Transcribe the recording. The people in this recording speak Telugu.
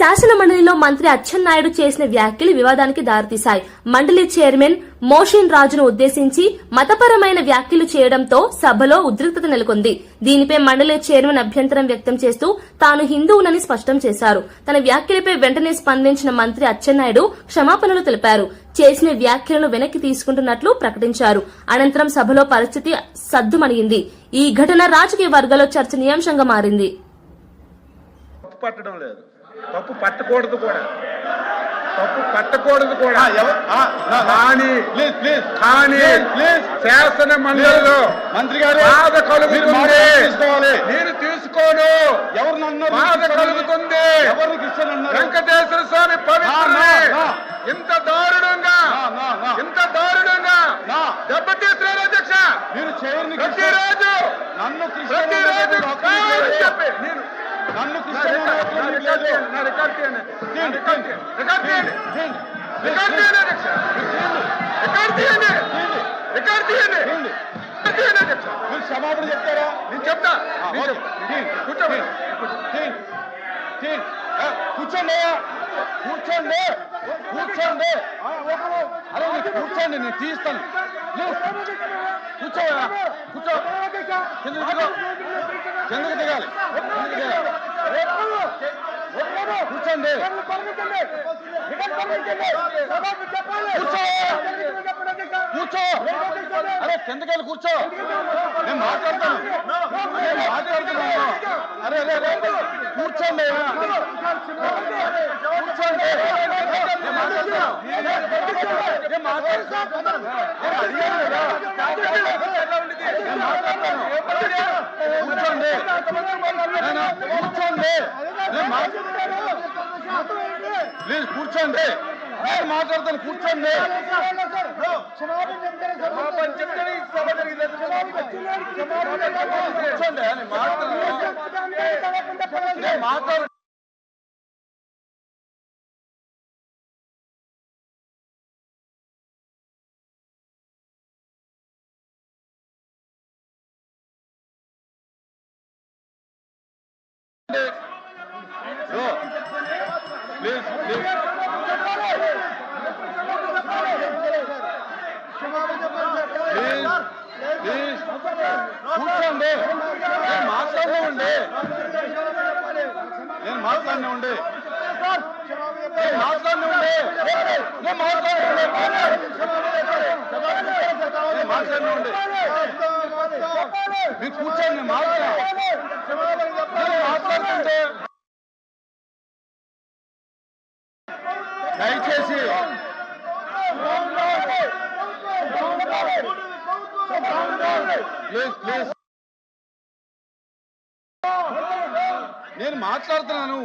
శాసన మండలిలో మంత్రి అచ్చెన్నాయుడు చేసిన వ్యాఖ్యలు వివాదానికి దారితీశాయి. మండలి చైర్మన్ మోషిన్ రాజును ఉద్దేశించి మతపరమైన వ్యాఖ్యలు చేయడంతో సభలో ఉద్రిక్తత నెలకొంది. దీనిపై మండలి చైర్మన్ అభ్యంతరం వ్యక్తం చేస్తూ తాను హిందువునని స్పష్టం చేశారు. తన వ్యాఖ్యలపై వెంటనే స్పందించిన మంత్రి అచ్చెన్నాయుడు క్షమాపణలు తెలిపారు. చేసిన వ్యాఖ్యలను వెనక్కి తీసుకుంటున్నట్లు ప్రకటించారు. అనంతరం సభలో పరిస్థితి సద్దుమణిగింది. ఈ ఘటన రాజకీయ వర్గాల్లో చర్చనీయాంశంగా మారింది. తప్పు పట్టకూడదు కూడా శాసన మండలిలో మంత్రి గారు బాధ కలుగుతుంది. నేను తీసుకోను. ఎవరు బాధ కలుగుతుంది. వెంకటేశ్వర స్వామి పవిత్రుని ఇంత దారుణంగా దెబ్బతీస్తున్నారు అధ్యక్ష. మీరు ప్రతిరోజు చెప్పి నన్ను క్షమాపణ చెప్తారా? నేను చెప్తా. కూర్చోండి కూర్చోండి కూర్చోండి అరే కూర్చోండి, నేను తీస్తాను. కూర్చో కూర్చో, కిందకి దిగాలి. కూర్చోండి కూర్చో, అరే కిందకెళ్ళి కూర్చో. నేను మాట్లాడుతున్నాను. అరే అరే కూర్చోండి కూర్చోండి. ప్లీజ్ కూర్చోండి, నేను మాట్లాడతాను. కూర్చోండి. కూర్చోండి, నేను మాట్లాడు. కూర్చోండి, నేను మాట్లాడినా మీరు కూర్చోండి, మాట్లాడుతుంటే దయచేసి ప్లీజ్ నేను మాట్లాడుతున్నాను.